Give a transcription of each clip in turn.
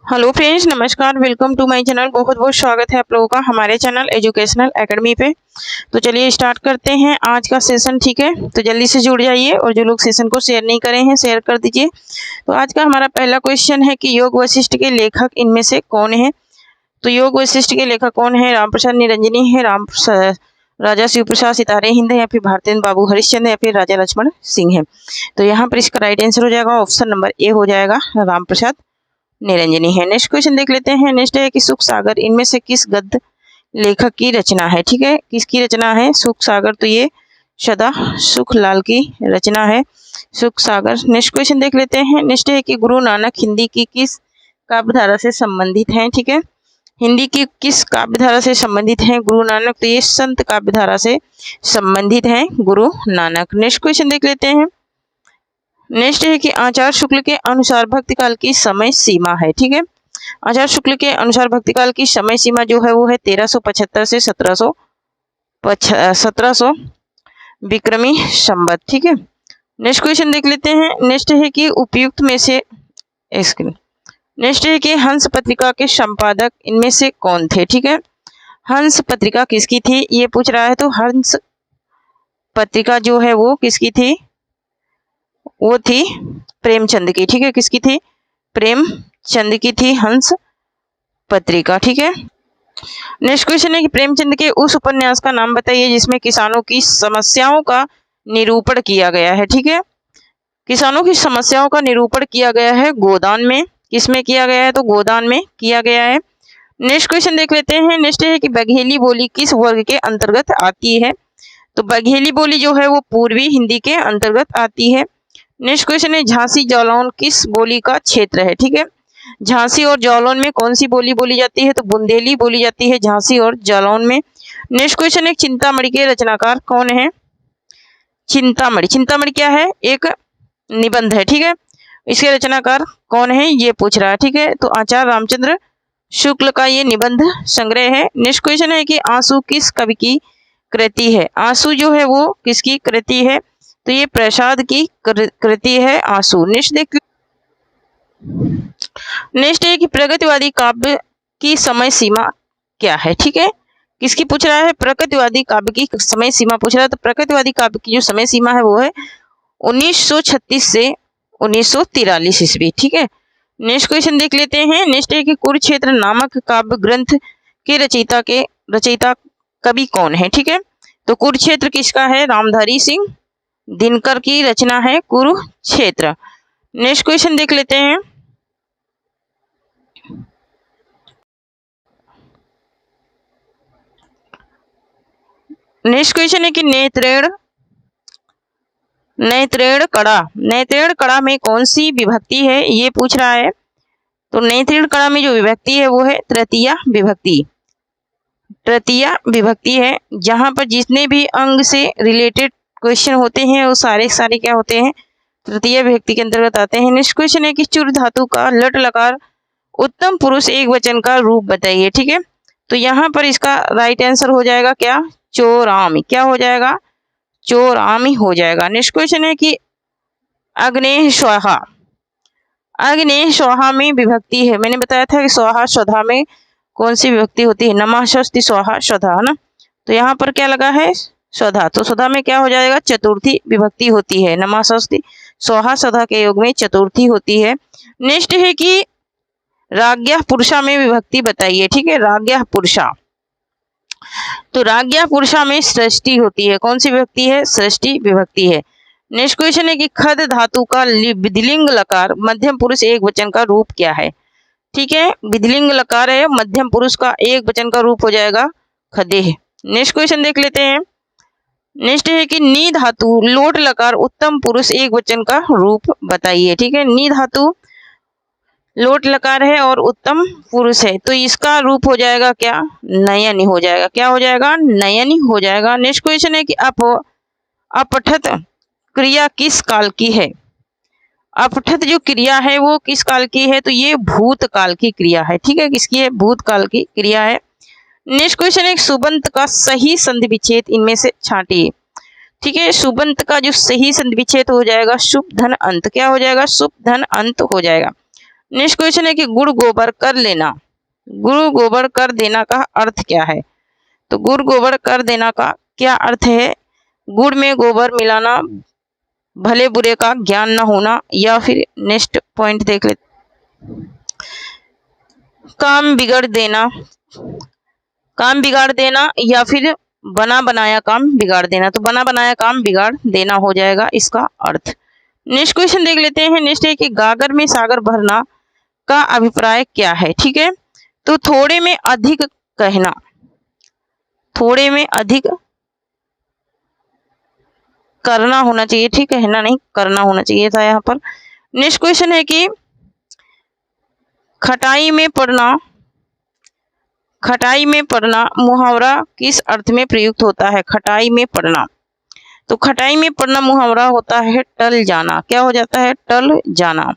Hello friends, नमस्कार। Welcome to my channel. बहुत बहुत स्वागत है आप लोगों का हमारे चैनल एजुकेशनल एकेडमी पे। तो चलिए स्टार्ट करते हैं आज का सेशन। ठीक है, तो जल्दी से जुड़ जाइए और जो लोग सेशन को शेयर नहीं करे हैं शेयर कर दीजिए। तो आज का हमारा पहला क्वेश्चन है कि योग वशिष्ठ के लेखक इनमें से कौन है। तो योग वशिष्ठ के लेखक कौन है? राम प्रसाद निरंजनी है, राजा शिव प्रसाद सितारे हिंद है, या फिर भारतेंद्र बाबू हरिश्चंद्र, या फिर राजा लक्ष्मण सिंह है। तो यहाँ पर इसका राइट आंसर हो जाएगा ऑप्शन नंबर ए हो जाएगा, राम प्रसाद निरंजनी है। नेक्स्ट क्वेश्चन देख लेते हैं। नेक्स्ट है कि सुख सागर इनमें से किस गद्य लेखक की रचना है। ठीक है, किसकी रचना है सुख सागर? तो ये सदा सुखलाल की रचना है सुख सागर। नेक्स्ट क्वेश्चन देख लेते हैं। नेक्स्ट है कि गुरु नानक हिंदी की किस काव्यधारा से संबंधित हैं। ठीक है, हिंदी की किस काव्यधारा से संबंधित हैं गुरु नानक? तो ये संत काव्यधारा से संबंधित हैं गुरु नानक। नेक्स्ट क्वेश्चन देख लेते हैं। नेक्स्ट है कि आचार्य शुक्ल के अनुसार भक्तिकाल की समय सीमा है। ठीक है, आचार्य शुक्ल के अनुसार भक्तिकाल की समय सीमा जो है वो है 1375 से 1700 विक्रमी संवत। ठीक है, नेक्स्ट क्वेश्चन देख लेते हैं। नेक्स्ट है कि उपयुक्त में से नेक्स्ट है कि हंस पत्रिका के संपादक इनमें से कौन थे। ठीक है, हंस पत्रिका किसकी थी ये पूछ रहा है। तो हंस पत्रिका जो है वो किसकी थी? वो थी प्रेमचंद की। ठीक है, किसकी थी? प्रेमचंद की थी हंस पत्रिका। ठीक है, नेक्स्ट क्वेश्चन है कि प्रेमचंद के उस उपन्यास का नाम बताइए जिसमें किसानों की समस्याओं का निरूपण किया गया है। ठीक है, किसानों की समस्याओं का निरूपण किया गया है गोदान में। किसमें किया गया है? तो गोदान में किया गया है। नेक्स्ट क्वेश्चन देख लेते हैं। नेक्स्ट है कि बघेली बोली किस वर्ग के अंतर्गत आती है। तो बघेली बोली जो है वो पूर्वी हिंदी के अंतर्गत आती है। नेक्स्ट क्वेश्चन है झांसी जालौन किस बोली का क्षेत्र है। ठीक है, झांसी और जालौन में कौन सी बोली बोली जाती है? तो बुंदेली बोली जाती है झांसी और जालौन में। नेक्स्ट क्वेश्चन है चिंतामणि के रचनाकार कौन है? चिंतामणि, चिंतामणि क्या है? एक निबंध है। ठीक है, इसके रचनाकार कौन है ये पूछ रहा है। ठीक है, तो आचार्य रामचंद्र शुक्ल का ये निबंध संग्रह है। नेक्स्ट क्वेश्चन है कि आंसू किस कवि की कृति है। आंसू जो है वो किसकी कृति है? तो ये प्रसाद की कृति है आंसू। नेक्स्ट है कि प्रगतिवादी काव्य की समय सीमा क्या है। ठीक है, किसकी पूछ रहा है? प्रगतिवादी काव्य की समय सीमा पूछ रहा है। तो प्रगतिवादी काव्य की जो समय सीमा है वो है 1936 से 1943 ईस्वी। ठीक है, नेक्स्ट क्वेश्चन देख लेते हैं। नेक्स्ट है कि कुरुक्षेत्र नामक काव्य ग्रंथ के रचयिता कवि कौन है। ठीक है, तो कुरुक्षेत्र किसका है? रामधारी सिंह दिनकर की रचना है कुरुक्षेत्र। नेक्स्ट क्वेश्चन देख लेते हैं। नेक्स्ट क्वेश्चन है कि नेत्रेण कड़ा में कौन सी विभक्ति है ये पूछ रहा है। तो नेत्रेण कड़ा में जो विभक्ति है वो है तृतीया विभक्ति है। जहां पर जितने भी अंग से रिलेटेड क्वेश्चन होते हैं वो सारे क्या होते हैं? तृतीय विभक्ति के अंतर्गत आते हैं। नेक्स्ट क्वेश्चन है कि चुर धातु का लट लकार उत्तम पुरुष एक वचन का रूप बताइए। ठीक है, तो यहाँ पर इसका राइट आंसर हो जाएगा क्या? चोरामी। क्या हो जाएगा? चोरामी हो जाएगा। नेक्स्ट क्वेश्चन है कि अग्नेय स्वाहा में विभक्ति है। मैंने बताया था कि स्वाहा स्वधा में कौन सी विभक्ति होती है? नमः स्वस्ति स्वाहा स्वधा, है ना। तो यहाँ पर क्या लगा है? स्वधा। तो स्वधा में क्या हो जाएगा? चतुर्थी विभक्ति होती है। नमः स्वस्ति स्वाहा स्वधा के योग में चतुर्थी होती है। नेक्स्ट है कि राज्ञा पुरुषा में विभक्ति बताइए। ठीक है, राज्ञा पुरुषा। तो राज्ञा पुरुषा में सृष्टि होती है। कौन सी विभक्ति है? सृष्टि विभक्ति है। नेक्स्ट क्वेश्चन है कि खद धातु का विधिलिंग लकार मध्यम पुरुष एक वचन का रूप क्या है। ठीक है, विधिलिंग लकार है, मध्यम पुरुष का एक वचन का रूप हो जाएगा खदेह। नेक्स्ट क्वेश्चन देख लेते हैं। नेक्स्ट है कि नी धातु लोट लकार उत्तम पुरुष एक वचन का रूप बताइए। ठीक है, नी धातु लोट लकार है और उत्तम पुरुष है, तो इसका रूप हो जाएगा क्या? नयनी हो जाएगा। क्या हो जाएगा? नयनी हो जाएगा। नेक्स्ट क्वेश्चन है कि अपठत क्रिया किस काल की है। अपठत जो क्रिया है वो किस काल की है? तो ये भूतकाल की क्रिया है। ठीक है, किसकी है? भूतकाल की क्रिया है। नेक्स्ट क्वेश्चन है सुबंत का सही संधि विच्छेद इनमें से छांटिए। ठीक है, सुबंत का जो सही संधि विच्छेद हो जाएगा शुभ धन अंत। क्या हो जाएगा? शुभ धन अंत हो जाएगा। नेक्स्ट क्वेश्चन है कि गुड़ गोबर कर लेना, गुड़ गोबर कर देना का अर्थ क्या है? तो गुड़ गोबर कर देना का क्या अर्थ है? गुड़ में गोबर मिलाना, भले बुरे का ज्ञान न होना, या फिर नेक्स्ट पॉइंट देख लेते, काम बिगड़ देना, काम बिगाड़ देना, या फिर बना बनाया काम बिगाड़ देना। तो बना बनाया काम बिगाड़ देना हो जाएगा इसका अर्थ। नेक्स्ट क्वेश्चन देख लेते हैं। नेक्स्ट है कि गागर में सागर भरना का अभिप्राय क्या है? ठीक है, तो थोड़े में अधिक कहना, थोड़े में अधिक करना होना चाहिए, ठीक है ना, नहीं करना होना चाहिए था यहाँ पर। नेक्स्ट क्वेश्चन है कि खटाई में पड़ना, खटाई में पड़ना मुहावरा किस अर्थ में प्रयुक्त होता है? खटाई में पड़ना, तो खटाई में पड़ना मुहावरा होता है टल जाना। क्या हो जाता है? टल जाना।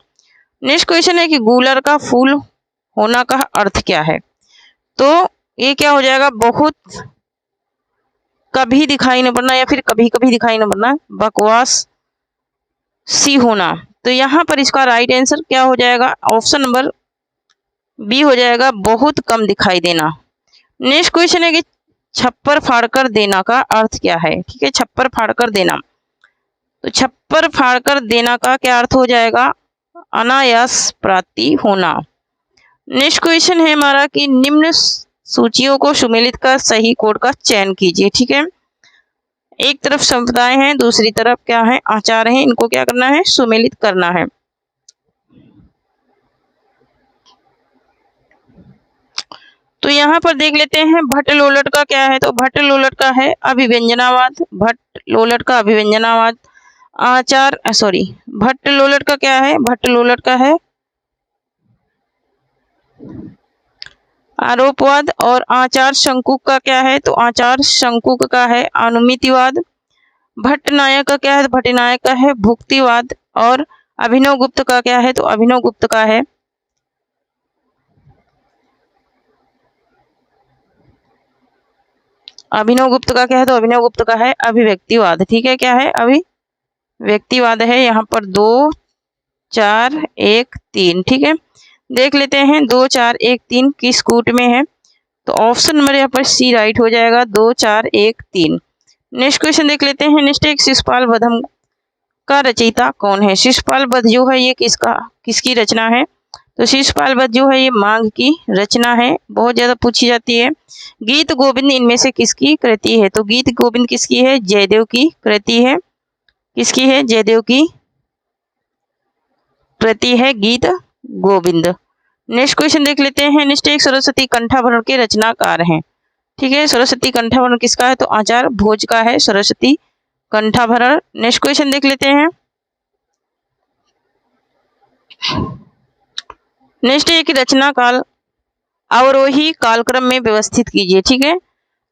नेक्स्ट क्वेश्चन है कि गूलर का फूल होना का अर्थ क्या है? तो ये क्या हो जाएगा? बहुत कभी दिखाई न पड़ना, या फिर कभी कभी दिखाई न पड़ना, बकवास सी होना। तो यहाँ पर इसका राइट आंसर क्या हो जाएगा? ऑप्शन नंबर बी हो जाएगा, बहुत कम दिखाई देना। नेक्स्ट क्वेश्चन है कि छप्पर फाड़कर देना का अर्थ क्या है? ठीक है, छप्पर फाड़कर देना, तो छप्पर फाड़कर देना का क्या अर्थ हो जाएगा? अनायास प्राप्ति होना। नेक्स्ट क्वेश्चन है हमारा कि निम्न सूचियों को सुमेलित कर सही कोड का चयन कीजिए। ठीक है, एक तरफ संप्रदाय है, दूसरी तरफ क्या है? आचार है, इनको क्या करना है? सुमेलित करना है। तो यहाँ पर देख लेते हैं भट्ट लोलट का क्या है? तो भट्ट लोलट का है अभिव्यंजनावाद, भट्ट लोलट का अभिव्यंजनावाद। आचार सॉरी भट्ट लोलट का क्या है? भट्ट लोलट का है आरोपवाद। और आचार शंकुक का क्या है? तो आचार शंकुक का है अनुमितिवाद। भट्ट नायक का क्या है? भट्ट नायक का है भुक्तिवाद। और अभिनव गुप्त का क्या है? तो अभिनव गुप्त का है अभिनव गुप्त का क्या है? तो अभिनव गुप्त का है अभिव्यक्तिवाद। ठीक है, क्या है? अभिव्यक्तिवाद है। यहाँ पर 2 4 1 3। ठीक है, देख लेते हैं 2 4 1 3 किस कूट में है? तो ऑप्शन नंबर यहाँ पर सी राइट हो जाएगा, 2 4 1 3। नेक्स्ट क्वेश्चन देख लेते हैं। नेक्स्ट एक शिशुपाल वधम का रचयिता कौन है? शिशुपाल वध जो है ये किसकी रचना है? तो शिशुपाल वध जो है ये मांग की रचना है, बहुत ज्यादा पूछी जाती है। गीत गोविंद इनमें से किसकी कृति है? तो गीत गोविंद किसकी है? जयदेव की कृति है। किसकी है? जयदेव की कृति है गीत गोविंद। नेक्स्ट क्वेश्चन देख लेते हैं। नेक्स्ट एक सरस्वती कंठाभरण के रचनाकार हैं। ठीक है, सरस्वती कंठाभरण किसका है? तो आचार्य भोज का है सरस्वती कंठाभरण। नेक्स्ट क्वेश्चन देख लेते हैं। नेक्स्ट एक रचना काल अवरोही कालक्रम में व्यवस्थित कीजिए। ठीक है,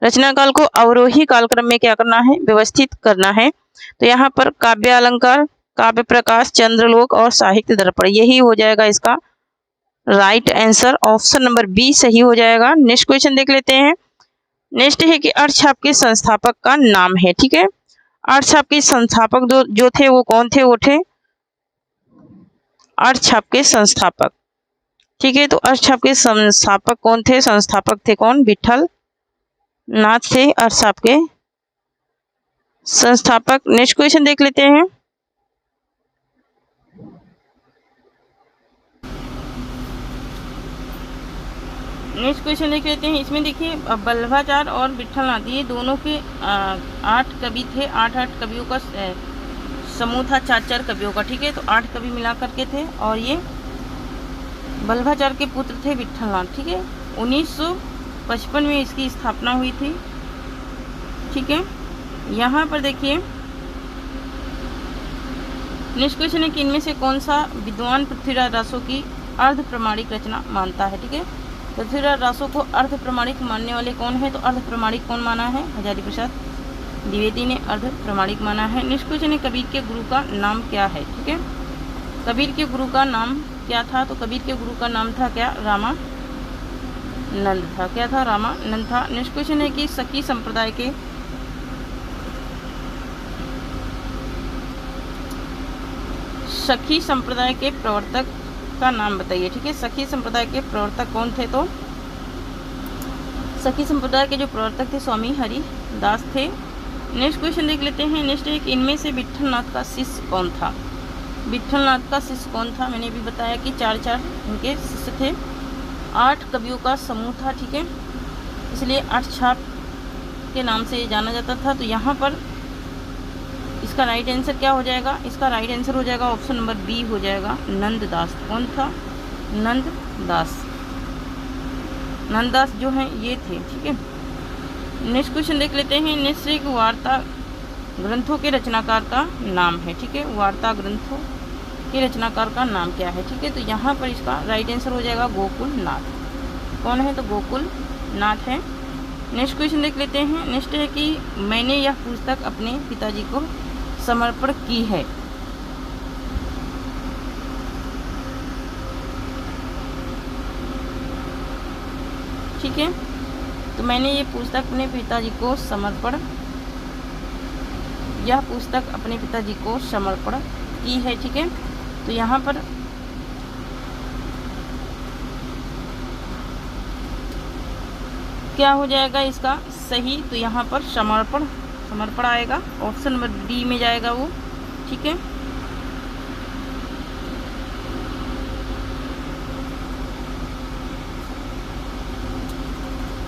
रचना काल को अवरोही कालक्रम में क्या करना है? व्यवस्थित करना है। तो यहाँ पर काव्य अलंकार, काव्य प्रकाश, चंद्रलोक और साहित्य दर्पण, यही हो जाएगा इसका right answer. Option number B सही हो जाएगा। नेक्स्ट क्वेश्चन देख लेते हैं। नेक्स्ट है कि अर्थछाप के संस्थापक का नाम है। ठीक है, अर्थछाप के संस्थापक जो थे वो कौन थे? वो थे अर्थछाप के संस्थापक। ठीक है, तो अर्थछाप के संस्थापक कौन थे? संस्थापक थे कौन? विठल नाथ थे अर्थछाप के संस्थापक। नेक्स्ट क्वेश्चन देख लेते हैं। नेक्स्ट क्वेश्चन देख लेते हैं। इसमें देखिए बल्लभाचार्य और विठलनाथ ये दोनों के 8 कवि थे, 8 कवियों का समूह था, 4 कवियों का। ठीक है, तो 8 कवि मिला करके थे और ये बल्लभाचार्य के पुत्र थे विठलनाथ। ठीक है, 1955 में इसकी स्थापना हुई थी। ठीक है, यहाँ पर देखिए नेक्स्ट क्वेश्चन है कि इनमें से कौन सा विद्वान पृथ्वीराज रासो की अर्ध प्रमाणिक रचना मानता है? ठीक है, पृथ्वीराज रासो को अर्ध प्रमाणिक मानने वाले कौन है? तो अर्ध प्रमाणिक कौन माना है? हजारी प्रसाद द्विवेदी ने अर्ध प्रमाणिक माना है। नेक्स्ट क्वेश्चन है कबीर के गुरु का नाम क्या है? ठीक है, कबीर के गुरु का नाम क्या था? तो कबीर के गुरु का नाम था क्या? रामानंद था। क्या था? रामानंद था। नेक्स्ट क्वेश्चन है कि सखी संप्रदाय के प्रवर्तक का नाम बताइए। ठीक है, सखी संप्रदाय के प्रवर्तक कौन थे? तो सखी संप्रदाय के जो प्रवर्तक थे स्वामी हरिदास थे। नेक्स्ट क्वेश्चन देख लेते हैं। नेक्स्ट है कि इनमें से विट्ठलनाथ का शिष्य कौन था? विट्ठलनाथ का शिष्य कौन था? मैंने भी बताया कि 4 उनके शिष्य थे। 8 कवियों का समूह था। ठीक है, इसलिए 8 छाप के नाम से ये जाना जाता था। तो यहाँ पर इसका राइट आंसर क्या हो जाएगा? इसका राइट आंसर हो जाएगा ऑप्शन नंबर बी हो जाएगा, नंददास। कौन था? नंददास। नंददास जो हैं ये थे। ठीक है, नेक्स्ट क्वेश्चन देख लेते हैं। नेक्स्ट एक वार्ता ग्रंथों के रचनाकार का नाम है। ठीक है, वार्ता ग्रंथों के रचनाकार का नाम क्या है? ठीक है, तो यहाँ पर इसका राइट आंसर हो जाएगा गोकुलनाथ। कौन है? तो गोकुलनाथ है। नेक्स्ट क्वेश्चन देख लेते हैं। नेक्स्ट है कि मैंने यह पुस्तक अपने पिताजी को समर्पण की है। ठीक है, तो मैंने ये पुस्तक अपने पिताजी को समर्पण, यह पुस्तक अपने पिताजी को समर्पण की है। ठीक है, तो यहाँ पर क्या हो जाएगा इसका सही? तो यहाँ पर समर्पण आएगा, ऑप्शन नंबर डी में जाएगा वो। ठीक है,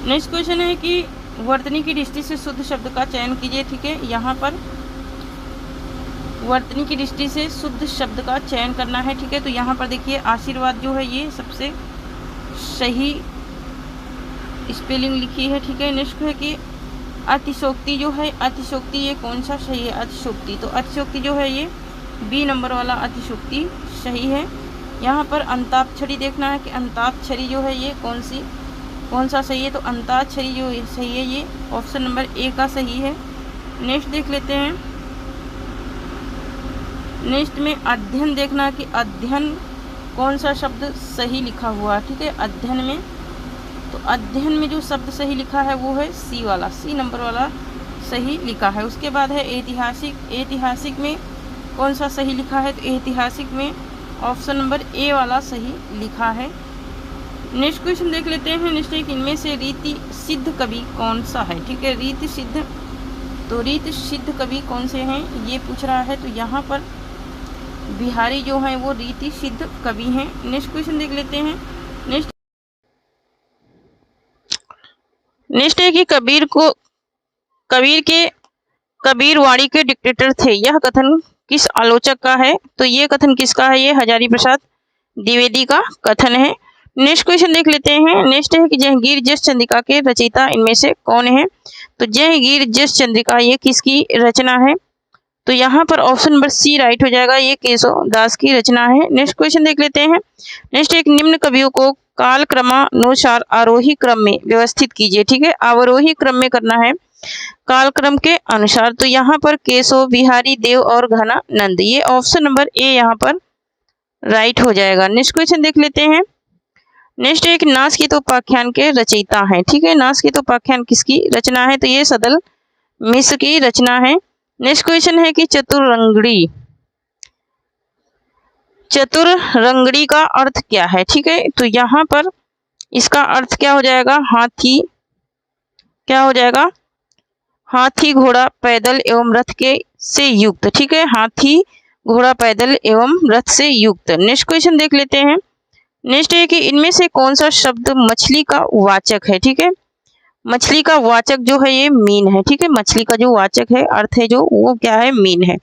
नेक्स्ट क्वेश्चन है कि वर्तनी की दृष्टि से शुद्ध शब्द का चयन कीजिए। ठीक है, यहाँ पर वर्तनी की दृष्टि से शुद्ध शब्द का चयन करना है। ठीक है, तो यहाँ पर देखिए आशीर्वाद जो है ये सबसे सही स्पेलिंग लिखी है। ठीक है, नेक्स्ट है कि अतिशोक्ति जो है, अतिशोक्ति ये कौन सा सही है? अतिशोक्ति, तो अतिशोक्ति जो है ये बी नंबर वाला अतिशोक्ति सही है। यहाँ पर अंताक्षरी देखना है कि अंताक्षरी जो है ये कौन सा सही है? तो अंताक्षरी जो सही है ये ऑप्शन नंबर ए का सही है। नेक्स्ट देख लेते हैं। नेक्स्ट में अध्ययन देखना है कि अध्ययन कौन सा शब्द सही लिखा हुआ है। ठीक है, अध्ययन में, तो अध्ययन में जो शब्द सही लिखा है वो है सी वाला, सी नंबर वाला सही लिखा है। उसके बाद है ऐतिहासिक, ऐतिहासिक में कौन सा सही लिखा है? तो ऐतिहासिक में ऑप्शन नंबर ए वाला सही लिखा है। नेक्स्ट क्वेश्चन देख लेते हैं। नेक्स्ट एक इनमें से रीति सिद्ध कवि कौन सा है? ठीक है, रीति सिद्ध, तो रीति सिद्ध कवि कौन से हैं ये पूछ रहा है। तो यहाँ पर बिहारी जो हैं वो रीति सिद्ध कवि हैं। नेक्स्ट क्वेश्चन देख लेते हैं। नेक्स्ट है कि कबीरवाड़ी के डिक्टेटर थे, यह कथन किस आलोचक का है? तो ये कथन किसका है? ये हजारी प्रसाद द्विवेदी का कथन है। नेक्स्ट क्वेश्चन देख लेते हैं। नेक्स्ट है कि जहांगीर जस चंद्रिका के रचयिता इनमें से कौन है? तो जहांगीर जस चंद्रिका ये किसकी रचना है? तो यहाँ पर ऑप्शन नंबर सी राइट हो जाएगा, ये केशव दास की रचना है। नेक्स्ट क्वेश्चन देख लेते हैं। नेक्स्ट एक निम्न कवियों को काल क्रमानुसार आरोही क्रम में व्यवस्थित कीजिए। ठीक है, अवरोही क्रम में करना है काल क्रम के अनुसार। तो यहाँ पर केशव, बिहारी, देव और घनानंद, ये ऑप्शन नंबर ए यहाँ पर राइट हो जाएगा। नेक्स्ट क्वेश्चन देख लेते हैं। नेक्स्ट एक नासकित उपाख्यान के रचयिता हैं। ठीक है, नासकित उपाख्यान किसकी रचना है? तो ये सदल मिश्र की रचना है। नेक्स्ट क्वेश्चन है कि चतुरंगड़ी का अर्थ क्या है? ठीक है, तो यहाँ पर इसका अर्थ क्या हो जाएगा? हाथी, क्या हो जाएगा? हाथी, घोड़ा, पैदल एवं रथ के से युक्त। ठीक है, हाथी, घोड़ा, पैदल एवं रथ से युक्त। नेक्स्ट क्वेश्चन देख लेते हैं। नेक्स्ट है कि इनमें से कौन सा शब्द मछली का वाचक है? ठीक है, मछली का वाचक जो है ये मीन है। ठीक है, मछली का जो वाचक है, अर्थ है जो, वो क्या है? मीन है।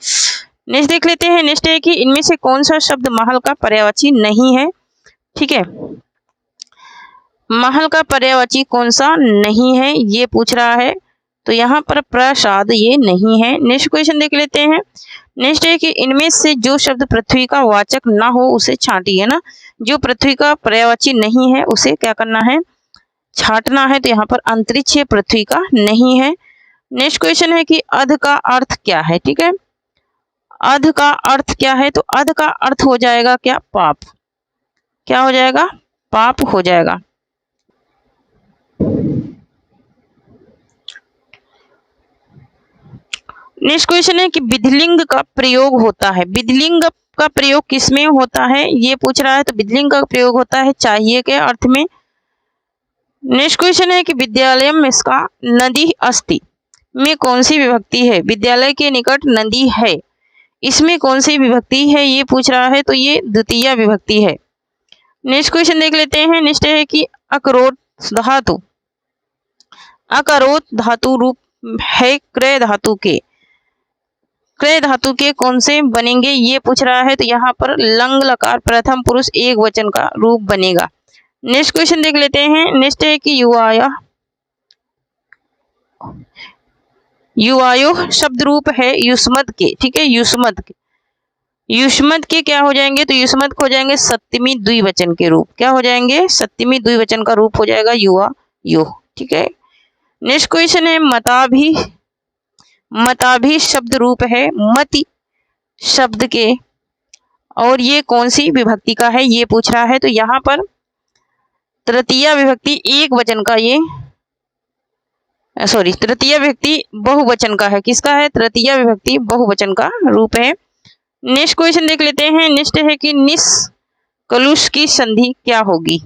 नेक्स्ट देख लेते हैं। नेक्स्ट है कि इनमें से कौन सा शब्द महल का पर्यायवाची नहीं है? ठीक है, महल का पर्यायवाची कौन सा नहीं है ये पूछ रहा है। तो यहाँ पर प्रसाद ये नहीं है। नेक्स्ट क्वेश्चन देख लेते हैं। नेक्स्ट है कि इनमें से जो शब्द पृथ्वी का वाचक ना हो उसे छांटिए ना। जो पृथ्वी का पर्यायवाची नहीं है उसे क्या करना है? छांटना है। तो यहाँ पर अंतरिक्ष पृथ्वी का नहीं है। नेक्स्ट क्वेश्चन है कि अध का अर्थ क्या है? ठीक है, अध का अर्थ क्या है? तो अध का अर्थ हो जाएगा क्या? पाप। क्या हो जाएगा? पाप हो जाएगा। नेक्स्ट क्वेश्चन है कि विधिलिंग का प्रयोग होता है। विधिलिंग का प्रयोग किसमें होता है ये पूछ रहा है, तो विद्यलिंग का प्रयोग होता है चाहिए के अर्थ में। नेक्स्ट क्वेश्चन है कि विद्यालय में इसका नदी अस्ति में कौन सी विभक्ति है, विद्यालय के निकट नदी है, इसमें कौन सी विभक्ति है ये पूछ रहा है, तो ये द्वितीय विभक्ति है। नेक्स्ट क्वेश्चन देख लेते हैं। नेक्स्ट है कि अकरोट धातु, अकरोट धातु रूप है क्रय धातु के, क्रय धातु के कौन से बनेंगे ये पूछ रहा है, तो यहाँ पर लंग लकार प्रथम पुरुष एक वचन का रूप बनेगा। नेक्स्ट क्वेश्चन देख लेते हैं। नेक्स्ट है कि युवाया, युवायो शब्द रूप है युष्मद के, ठीक है, युष्मद के, युष्मद के क्या हो जाएंगे, तो युष्मद हो जाएंगे सप्तमी द्विवचन के रूप, क्या हो जाएंगे, सप्तमी द्विवचन का रूप हो जाएगा युवा यो, ठीक है। नेक्स्ट क्वेश्चन है मताभि, मताभि शब्द रूप है मति शब्द के, और ये कौन सी विभक्ति का है ये पूछ रहा है, तो यहाँ पर तृतीय विभक्ति एक वचन का, ये सॉरी तृतीय विभक्ति बहुवचन का है, किसका है, तृतीय विभक्ति बहुवचन का रूप है। नेक्स्ट क्वेश्चन देख लेते हैं। नेक्स्ट है कि निष्कलुष की संधि क्या होगी,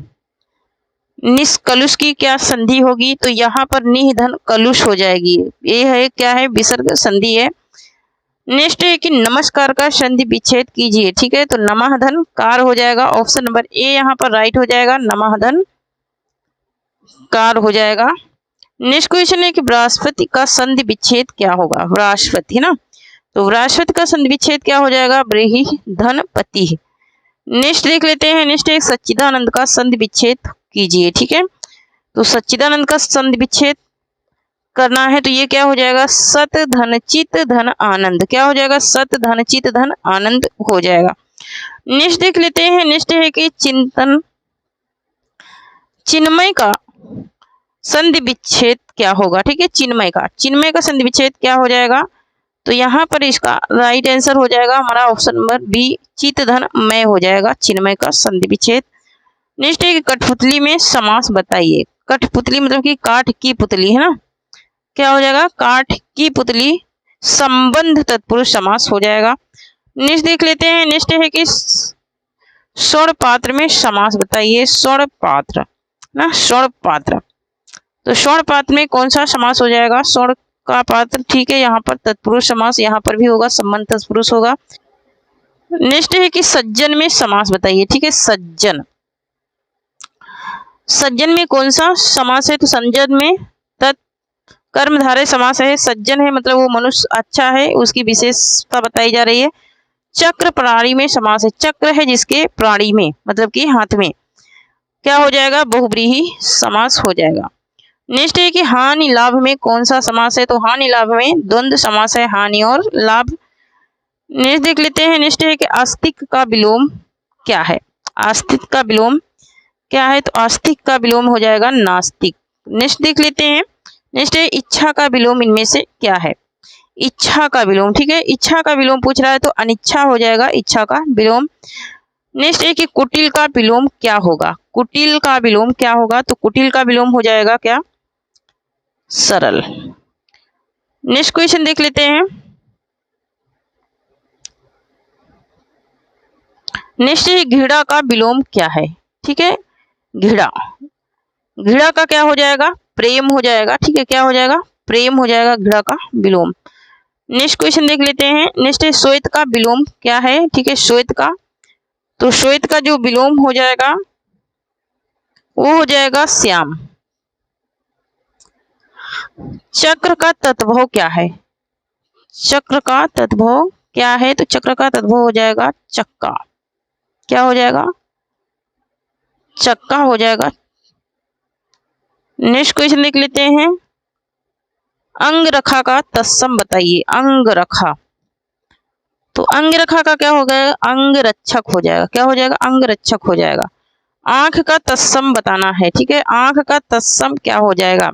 निष्कलुष की क्या संधि होगी, तो यहाँ पर निधन कलुष हो जाएगी, ये है क्या है, विसर्ग संधि है। नेक्स्ट है कि नमस्कार का संधि विच्छेद कीजिए, ठीक है, तो नमः धन कार हो जाएगा, ऑप्शन नंबर ए यहाँ पर राइट हो जाएगा, नमः धन कार हो जाएगा। नेक्स्ट क्वेश्चन है कि बृहस्पति का संधि विच्छेद क्या होगा, बृहस्पति ना, तो बृहस्पति का संधि विच्छेद क्या हो जाएगा, ब्रीहि धन पति। नेक्स्ट देख लेते हैं। नेक्स्ट एक सच्चिदानंद का संधि विच्छेद कीजिए, ठीक है, तो सच्चिदानंद का संधि विच्छेद करना है, तो ये क्या हो जाएगा, सत धन चित धन आनंद, क्या हो जाएगा, सत धन चित धन आनंद हो जाएगा। नेक्स्ट देख लेते हैं। नेक्स्ट है कि चिंतन, चिन्मय का संधि विच्छेद क्या होगा, ठीक है, चिन्मय का, चिन्मय का संधि विच्छेद क्या हो जाएगा, तो यहाँ पर इसका राइट आंसर हो जाएगा हमारा ऑप्शन नंबर बी, चित धन मय हो जाएगा, चिन्मय का संधि विच्छेद। नेक्स्ट है कि कठपुतली में समास बताइए, कठपुतली मतलब कि काठ की पुतली है ना, क्या हो जाएगा, काठ की पुतली, संबंध तत्पुरुष समास हो जाएगा। नेक्स्ट देख लेते हैं। नेक्स्ट है कि स्वर्ण पात्र में समास बताइए, स्वर्ण पात्र ना, स्वर्ण पात्र, तो स्वर्ण पात्र में कौन सा समास हो जाएगा, स्वर्ण का पात्र, ठीक है, यहाँ पर तत्पुरुष समास, यहाँ पर भी होगा संबंध तत्पुरुष होगा। नेक्स्ट है कि सज्जन में समास बताइए, ठीक है, सज्जन, सज्जन में कौन सा समास है, तो सज्जन में कर्मधारय समास है, सज्जन है मतलब वो मनुष्य अच्छा है, उसकी विशेषता बताई जा रही है। चक्र प्राणी में समास है, चक्र है जिसके प्राणी में मतलब कि हाथ में, क्या हो जाएगा, बहुव्रीहि समास हो जाएगा। नेक्स्ट है कि हानि लाभ में कौन सा समास है, तो हानि लाभ में द्वंद्व समास है, हानि और लाभ। नेक्स्ट देख लेते हैं। नेक्स्ट है कि आस्तिक का विलोम क्या है, आस्तिक का विलोम क्या है, तो आस्तिक का विलोम हो जाएगा नास्तिक। नेक्स्ट देख लेते हैं। नेक्स्ट है इच्छा का विलोम इनमें से क्या है, इच्छा का विलोम, ठीक है, इच्छा का विलोम पूछ रहा है, तो अनिच्छा हो जाएगा इच्छा का विलोम। नेक्स्ट है कि कुटिल का विलोम क्या होगा, कुटिल का विलोम क्या होगा, तो कुटिल का विलोम हो जाएगा क्या, सरल। नेक्स्ट क्वेश्चन देख लेते हैं। नेक्स्ट है घृणा का विलोम क्या है, ठीक है, घृणा, घृणा का क्या हो जाएगा, प्रेम हो जाएगा, ठीक है, क्या हो जाएगा, प्रेम हो जाएगा घृणा का विलोम। नेक्स्ट क्वेश्चन देख लेते हैं। नेक्स्ट है श्वेत का विलोम क्या है, ठीक है, श्वेत का, तो श्वेत का जो विलोम हो जाएगा वो हो जाएगा श्याम। चक्र का तत्भव क्या है, चक्र का तत्भव क्या है, तो चक्र का तत्भव हो जाएगा चक्का, क्या हो जाएगा, चक्का हो जाएगा। नेक्स्ट क्वेश्चन देख लेते हैं। अंगरखा का तत्सम बताइए, अंगरखा, तो अंगरखा का क्या हो गया, अंगरक्षक हो जाएगा, क्या हो जाएगा, अंगरक्षक हो जाएगा। आंख का तत्सम बताना है, ठीक है, आंख का तत्सम क्या हो जाएगा,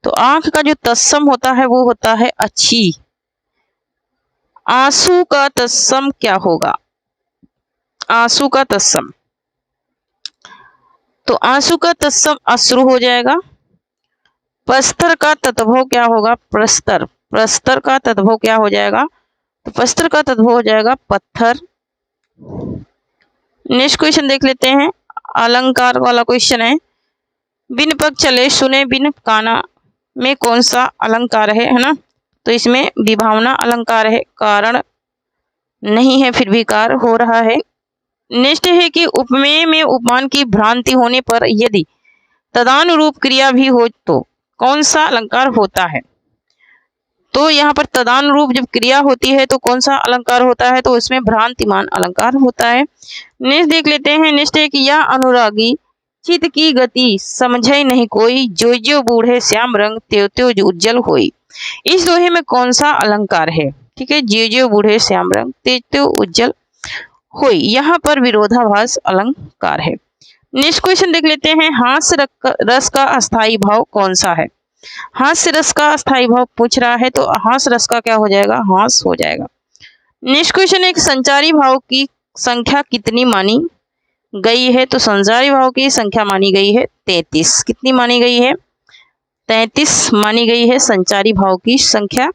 तो आंख का जो तत्सम होता है वो होता है अच्छी। आंसू का तत्सम क्या होगा, आंसू का तत्सम, तो आंसू का तत्सम अश्रु हो जाएगा। प्रस्तर का तत्भव क्या होगा, प्रस्तर, प्रस्तर का तत्भव क्या हो जाएगा, तो प्रस्तर का तत्भव हो जाएगा पत्थर। नेक्स्ट क्वेश्चन देख लेते हैं, अलंकार वाला क्वेश्चन है। बिन पग चले सुने बिन काना में कौन सा अलंकार है ना? तो इसमें विभावना अलंकार है, कारण नहीं है फिर भी कार हो रहा है। नेक्स्ट है कि उपमेय में उपमान की भ्रांति होने पर यदि तदानुरूप क्रिया भी हो तो कौन सा अलंकार होता है? तो यहाँ पर तदानुरूप जब क्रिया होती है तो कौन सा अलंकार होता है? तो इसमें भ्रांतिमान अलंकार होता है। नेक्स्ट देख लेते हैं, नेक्स्ट है कि यह अनुरागी चित की गति समझे नहीं कोई, जो जो बूढ़े श्याम रंग त्यों त्यों उज्जवल होई। इस दोहे में कौन सा अलंकार है? ठीक है, जो जो बूढ़े श्याम रंग त्यों त्यों उज्जवल होई, यहाँ पर विरोधाभास अलंकार है। नेक्स्ट क्वेश्चन देख लेते हैं, हास्य रस का अस्थाई भाव कौन सा है? हास्य रस का अस्थाई भाव पूछ रहा है, तो हास रस का क्या हो जाएगा? हास हो जाएगा। नेक्स्ट क्वेश्चन है, संचारी भाव की संख्या कितनी मानी गई है? तो संचारी भाव की संख्या मानी गई है 33। कितनी मानी गई है? 33 मानी गई है संचारी भाव की संख्या।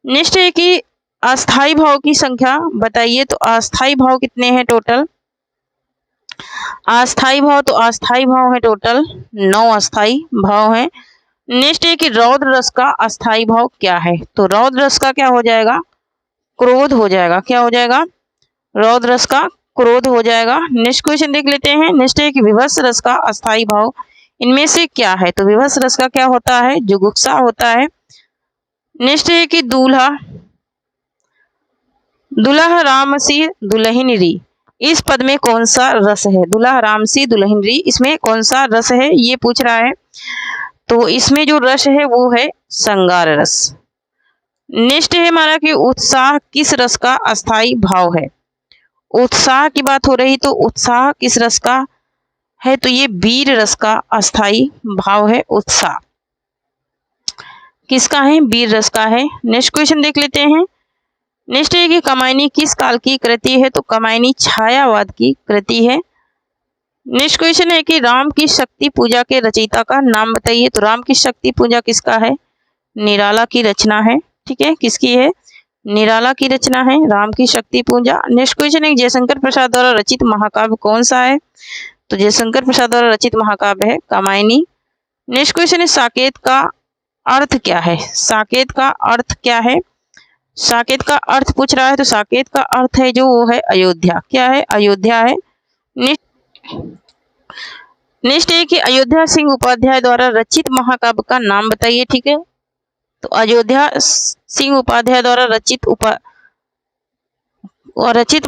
नेक्स्ट है कि अस्थाई भाव की संख्या बताइए, तो अस्थाई भाव कितने हैं टोटल? अस्थाई भाव, तो अस्थाई भाव है टोटल 9 अस्थाई भाव है। नेक्स्ट है कि रौद्र रस का अस्थाई भाव क्या है? तो रौद्र रस का क्या हो जाएगा? क्रोध हो जाएगा। क्या हो जाएगा? रौद्र रस का क्रोध हो जाएगा। नेक्स्ट क्वेश्चन देख लेते हैं, नेक्स्ट है कि विभत्स रस का अस्थाई भाव इनमें से क्या है? तो विभत्स रस का क्या होता है? जुगुप्सा होता है। नेक्स्ट है कि दूल्हा दुल्हा राम सी दुल्हन री, इस पद में कौन सा रस है? दुल्हा राम सी दुल्हन री, इसमें कौन सा रस है ये पूछ रहा है। तो इसमें जो रस है वो है श्रृंगार रस। नेक्स्ट है हमारा कि उत्साह किस रस का अस्थाई भाव है? उत्साह की बात हो रही, तो उत्साह किस रस का है? तो ये वीर रस का अस्थाई भाव है। उत्साह किसका है? वीर रस का है। नेक्स्ट क्वेश्चन देख लेते हैं, नेक्स्ट है कि कामायनी किस काल की कृति है? तो कामायनी छायावाद की कृति है। नेक्स्ट क्वेश्चन है कि राम की शक्ति पूजा के रचयिता का नाम बताइए। तो राम की शक्ति पूजा किसका है? निराला की रचना है। ठीक है, किसकी है? निराला की रचना है राम की शक्ति पूजा। नेक्स्ट क्वेश्चन है जयशंकर प्रसाद द्वारा रचित महाकाव्य कौन सा है? तो जयशंकर प्रसाद द्वारा रचित महाकाव्य है कामायनी। नेक्स्ट क्वेश्चन है साकेत का अर्थ क्या है? साकेत का अर्थ क्या है? साकेत का अर्थ पूछ रहा है, तो साकेत का अर्थ है जो वो है अयोध्या। क्या है? अयोध्या है। नेक्स्ट है कि अयोध्या सिंह उपाध्याय द्वारा रचित महाकाव्य का नाम बताइए। ठीक है, तो अयोध्या सिंह उपाध्याय द्वारा रचित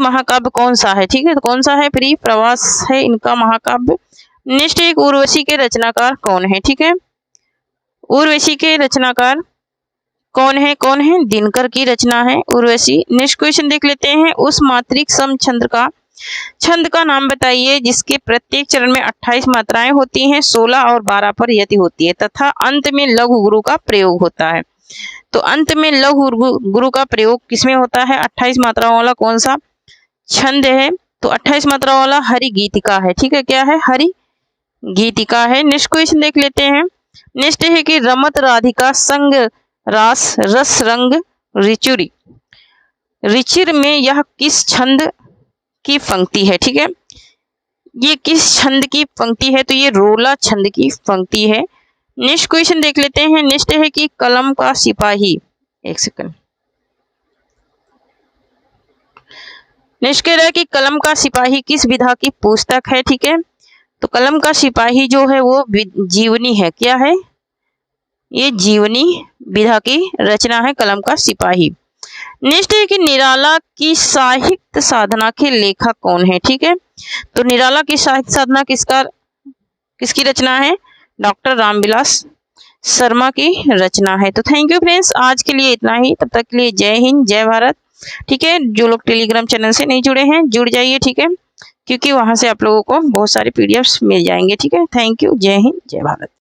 महाकाव्य कौन सा है? ठीक है, तो कौन सा है? प्री प्रवास है इनका महाकाव्य। नेक्स्ट एक उर्वशी के रचनाकार कौन है? ठीक है, उर्वशी के रचनाकार कौन है? कौन है? दिनकर की रचना है उर्वशी। नेक्स्ट क्वेश्चन देख लेते हैं, उस मात्रिक सम छंद का नाम बताइए जिसके प्रत्येक चरण में 28 मात्राएं होती हैं, 16 और 12 पर यति होती है तथा अंत में लघु गुरु का प्रयोग होता है। तो अंत में लघु गुरु का प्रयोग किसमें होता है? 28 मात्राओं वाला कौन सा छंद है? तो 28 मात्राओं वाला हरि गीतिका है। ठीक है, क्या है? हरि गीतिका है। नेक्स्ट क्वेश्चन देख लेते हैं, नेक्स्ट है कि रमत राधिका संग रास रस रंग रिचुरी, रिचिर में यह किस छंद की पंक्ति है? ठीक है, ये किस छंद की पंक्ति है? तो ये रोला छंद की पंक्ति है। नेक्स्ट क्वेश्चन देख लेते हैं, नेक्स्ट है कि कलम का सिपाही, एक सेकंड, नेक्स्ट कह रहा है कि कलम का सिपाही किस विधा की पुस्तक है? ठीक है, तो कलम का सिपाही जो है वो जीवनी है। क्या है? ये जीवनी विधा की रचना है कलम का सिपाही। नेक्स्ट है कि निराला की साहित्य साधना के लेखक कौन है? ठीक है, तो निराला की साहित्य साधना किसकी रचना है? डॉक्टर रामविलास शर्मा की रचना है। तो थैंक यू फ्रेंड्स, आज के लिए इतना ही। तब तक के लिए जय हिंद, जय भारत। ठीक है, जो लोग टेलीग्राम चैनल से नहीं जुड़े हैं जुड़ जाइए। ठीक है, क्योंकि वहां से आप लोगों को बहुत सारे पीडीएफ्स मिल जाएंगे। ठीक है, थैंक यू, जय हिंद, जय भारत।